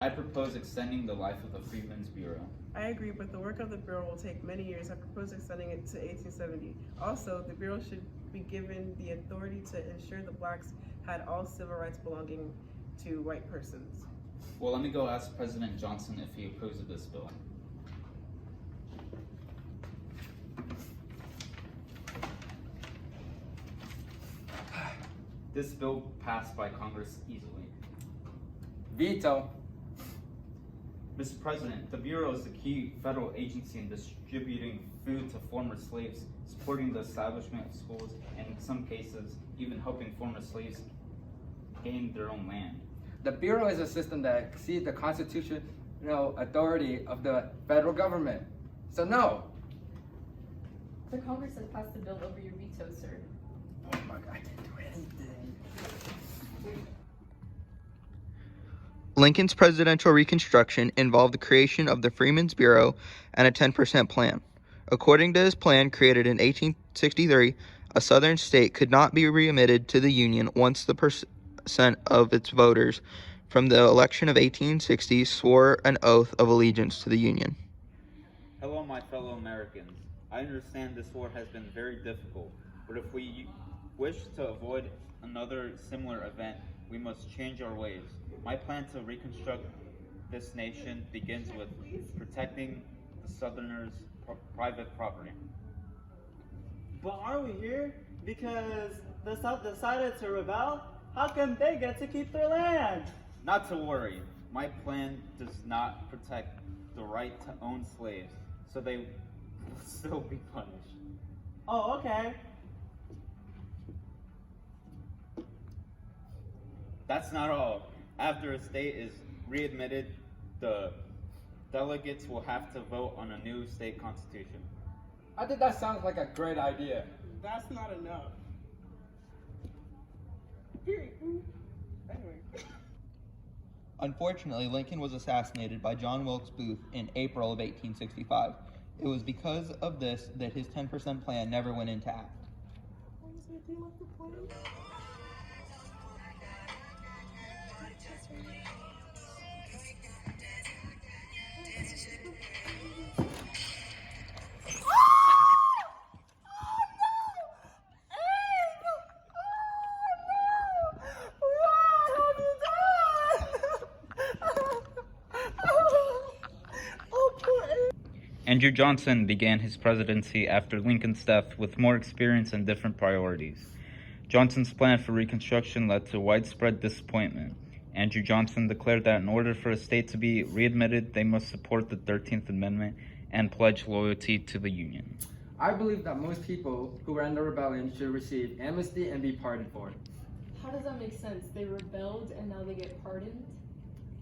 I propose extending the life of the Freedmen's Bureau. I agree, but the work of the Bureau will take many years. I propose extending it to 1870. Also, the Bureau should be given the authority to ensure the blacks had all civil rights belonging to white persons. Well, let me go ask President Johnson if he approves of this bill. This bill passed by Congress easily. Veto. Mr. President, the Bureau is the key federal agency in distributing food to former slaves, supporting the establishment of schools, and in some cases, even helping former slaves gain their own land. The Bureau is a system that exceeds the constitutional authority of the federal government. So no. The Congress has passed the bill over your veto, sir. Oh my God, I didn't do anything. Lincoln's presidential Reconstruction involved the creation of the Freedmen's Bureau and a 10% plan. According to his plan, created in 1863, a southern state could not be readmitted to the Union once the percent of its voters from the election of 1860 swore an oath of allegiance to the Union. Hello, my fellow Americans. I understand this war has been very difficult, but if we wish to avoid another similar event, we must change our ways. My plan to reconstruct this nation begins with protecting the Southerners' private property. But aren't we here because the South decided to rebel? How come they get to keep their land? Not to worry, my plan does not protect the right to own slaves, so they will still be punished. Oh, okay. That's not all. After a state is readmitted, the delegates will have to vote on a new state constitution. I think that sounds like a great idea. That's not enough. Period. Anyway. Unfortunately, Lincoln was assassinated by John Wilkes Booth in April of 1865. It was because of this that his 10% plan never went into act. Andrew Johnson began his presidency after Lincoln's death with more experience and different priorities. Johnson's plan for Reconstruction led to widespread disappointment. Andrew Johnson declared that in order for a state to be readmitted, they must support the 13th Amendment and pledge loyalty to the Union. I believe that most people who were in the rebellion should receive amnesty and be pardoned for it. How does that make sense? They rebelled and now they get pardoned?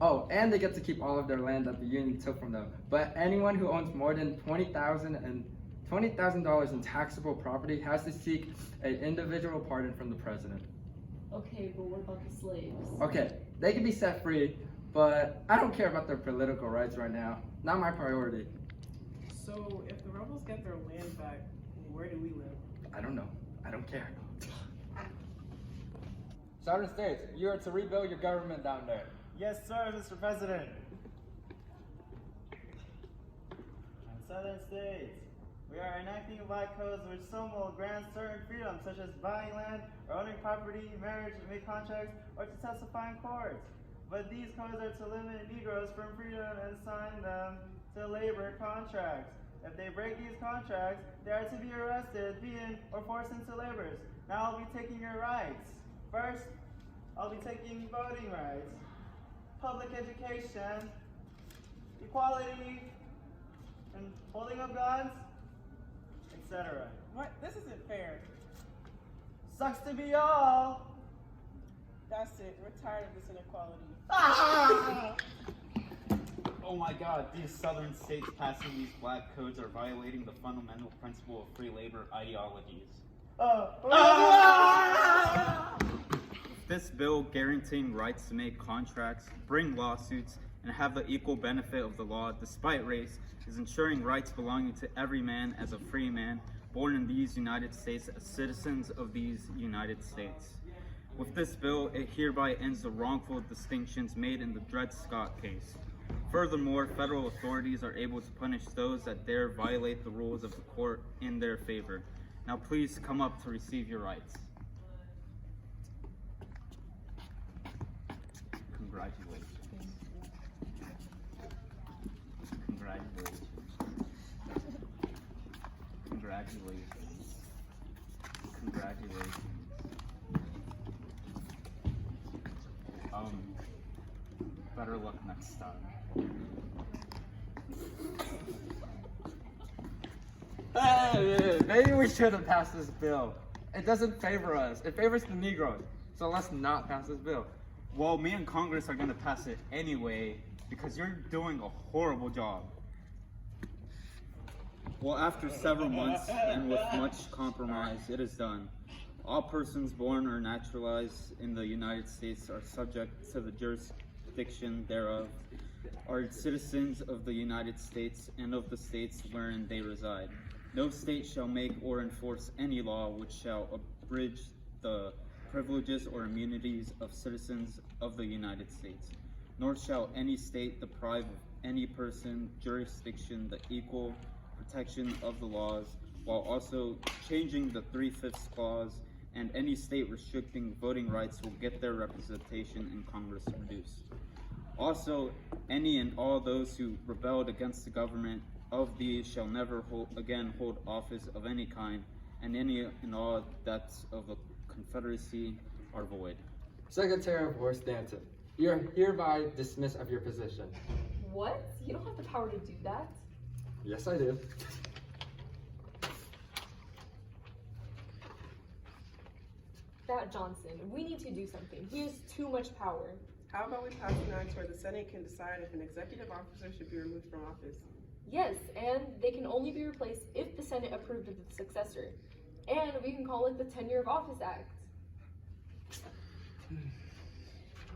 Oh, and they get to keep all of their land that the Union took from them. But anyone who owns more than $20,000 in taxable property has to seek an individual pardon from the president. Okay, but what about the slaves? Okay, they can be set free, but I don't care about their political rights right now. Not my priority. So, if the rebels get their land back, where do we live? I don't know. I don't care. Southern states, you are to rebuild your government down there. Yes, sir, Mr. President. And Southern states, we are enacting black codes which some will grant certain freedoms, such as buying land or owning property, marriage, to make contracts, or to testify in courts. But these codes are to limit Negroes from freedom and assign them to labor contracts. If they break these contracts, they are to be arrested, beaten, or forced into labors. Now I'll be taking your rights. First, I'll be taking voting rights, public education, equality, and holding of guns, etc. What? This isn't fair. Sucks to be y'all. That's it. We're tired of this inequality. Oh my God, these southern states passing these black codes are violating the fundamental principle of free labor ideologies. This bill guaranteeing rights to make contracts, bring lawsuits, and have the equal benefit of the law despite race is ensuring rights belonging to every man as a free man born in these United States as citizens of these United States. With this bill, it hereby ends the wrongful distinctions made in the Dred Scott case. Furthermore, federal authorities are able to punish those that dare violate the rules of the court in their favor. Now please come up to receive your rights. Congratulations. Congratulations. Congratulations. Congratulations. Better luck next time. Hey, maybe we should have passed this bill. It doesn't favor us. It favors the Negroes. So let's not pass this bill. Well, me and Congress are gonna pass it anyway because you're doing a horrible job. Well, after several months and with much compromise, it is done. All persons born or naturalized in the United States are subject to the jurisdiction thereof, are citizens of the United States and of the states wherein they reside. No state shall make or enforce any law which shall abridge the privileges or immunities of citizens of the United States, nor shall any state deprive any person jurisdiction the equal protection of the laws, while also changing the 3/5 clause, and any state restricting voting rights will get their representation in Congress reduced. Also, any and all those who rebelled against the government of these shall never again hold office of any kind, and any and all debts of the Confederacy are void. Secretary of War Stanton, you are hereby dismissed of your position. What? You don't have the power to do that. Yes, I do. That Johnson, we need to do something. He has too much power. How about we pass an act where the Senate can decide if an executive officer should be removed from office? Yes, and they can only be replaced if the Senate approved of the successor. And we can call it the Tenure of Office Act.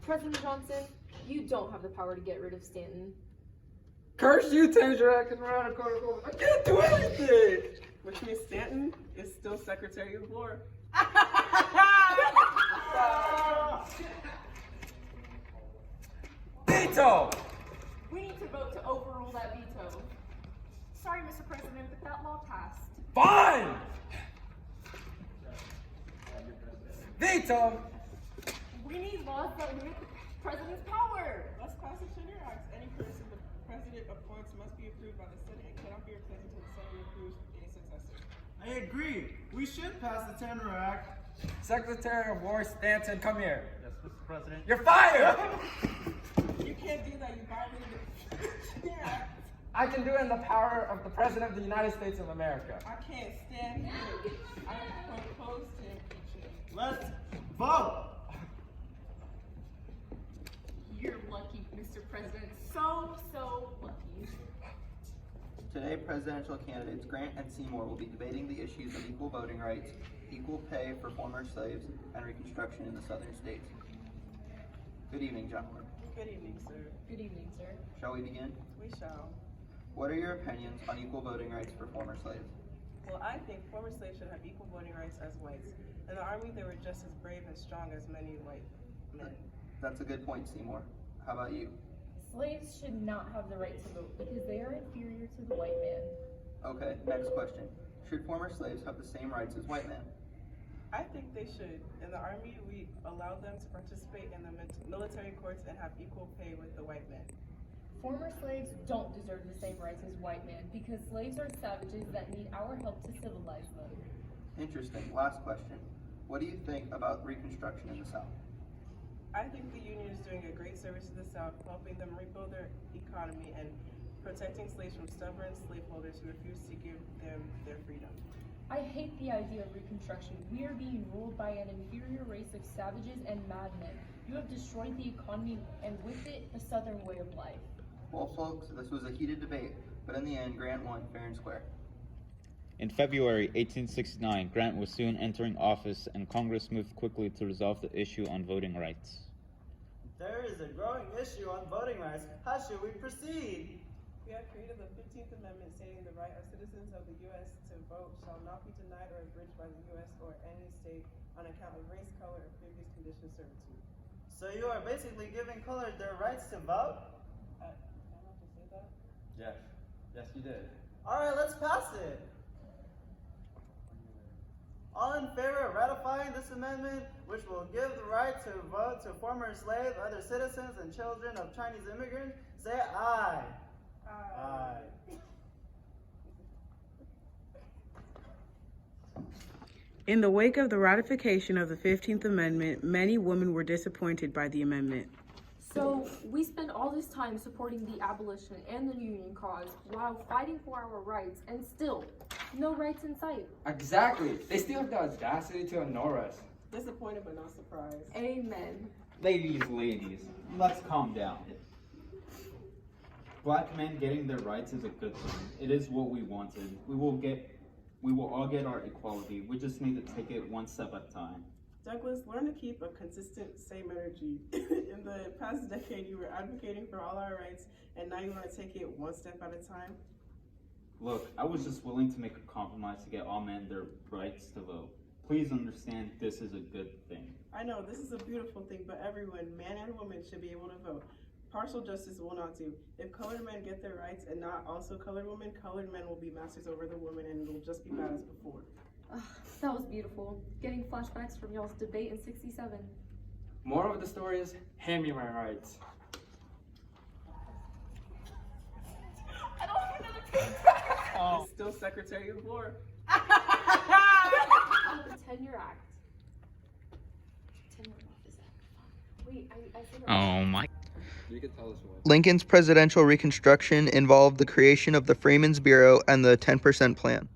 President Johnson, you don't have the power to get rid of Stanton. Curse you, Tangerak and Radical. I can't do anything! Which means Stanton is still Secretary of War. Veto! We need to vote to overrule that veto. Sorry, Mr. President, but that law passed. Fine! Veto! We need laws that limit the president's power. Let's pass the Tenure Act. Any person the president appoints must be approved by the Senate and cannot be replaced until the Senate approves a successor. I agree. We should pass the Tenure Act. Secretary of War Stanton, come here. Yes, Mr. President. You're fired! You can't do that. You violated the Tenure Act. I can do it in the power of the President of the United States of America. I can't stand here. I propose to impeach him. Let's vote. You're lucky, Mr. President. So lucky. Today, presidential candidates Grant and Seymour will be debating the issues of equal voting rights, equal pay for former slaves, and Reconstruction in the southern states. Good evening, gentlemen. Good evening, sir. Good evening, sir. Shall we begin? We shall. What are your opinions on equal voting rights for former slaves? Well, I think former slaves should have equal voting rights as whites. In the Army, they were just as brave and strong as many white men. That's a good point, Seymour. How about you? Slaves should not have the right to vote because they are inferior to the white man. Okay, next question. Should former slaves have the same rights as white men? I think they should. In the Army, we allow them to participate in the military courts and have equal pay with the white men. Former slaves don't deserve the same rights as white men because slaves are savages that need our help to civilize them. Interesting. Last question. What do you think about Reconstruction in the South? I think the Union is doing a great service to the South, helping them rebuild their economy and protecting slaves from stubborn slaveholders who refuse to give them their freedom. I hate the idea of Reconstruction. We are being ruled by an inferior race of savages and madmen. You have destroyed the economy and with it, the Southern way of life. Well, folks, this was a heated debate, but in the end, Grant won fair and square. In February 1869, Grant was soon entering office, and Congress moved quickly to resolve the issue on voting rights. There is a growing issue on voting rights. How should we proceed? We have created the 15th Amendment stating the right of citizens of the U.S. to vote shall not be denied or abridged by the U.S. or any state on account of race, color, or previous condition of servitude. So you are basically giving colored their rights to vote? Can I not just say that? Yes. Yes, you did. Alright, let's pass it. All in favor of ratifying this amendment, which will give the right to vote to former slaves, other citizens, and children of Chinese immigrants, say aye. Aye. In the wake of the ratification of the 15th Amendment, many women were disappointed by the amendment. So, we spend all this time supporting the abolition and the union cause while fighting for our rights, and still, no rights in sight. Exactly. They still have the audacity to ignore us. Disappointed but not surprised. Amen. Ladies, let's calm down. Black men getting their rights is a good thing. It is what we wanted. We will all get our equality. We just need to take it one step at a time. Douglas, learn to keep a consistent, same energy. In the past decade, you were advocating for all our rights, and now you want to take it one step at a time? Look, I was just willing to make a compromise to get all men their rights to vote. Please understand this is a good thing. I know, this is a beautiful thing, but everyone, man and woman, should be able to vote. Partial justice will not do. If colored men get their rights and not also colored women, colored men will be masters over the women and it'll just be bad as before. That was beautiful. Getting flashbacks from y'all's debate in 67. Moral of the story is, hand me my rights. I don't have another page. It's still Secretary of War. The Tenure Act. Tenure Office Act. Wait, I said that. Oh my. You can tell us what. Lincoln's presidential reconstruction involved the creation of the Freedmen's Bureau and the 10% Plan.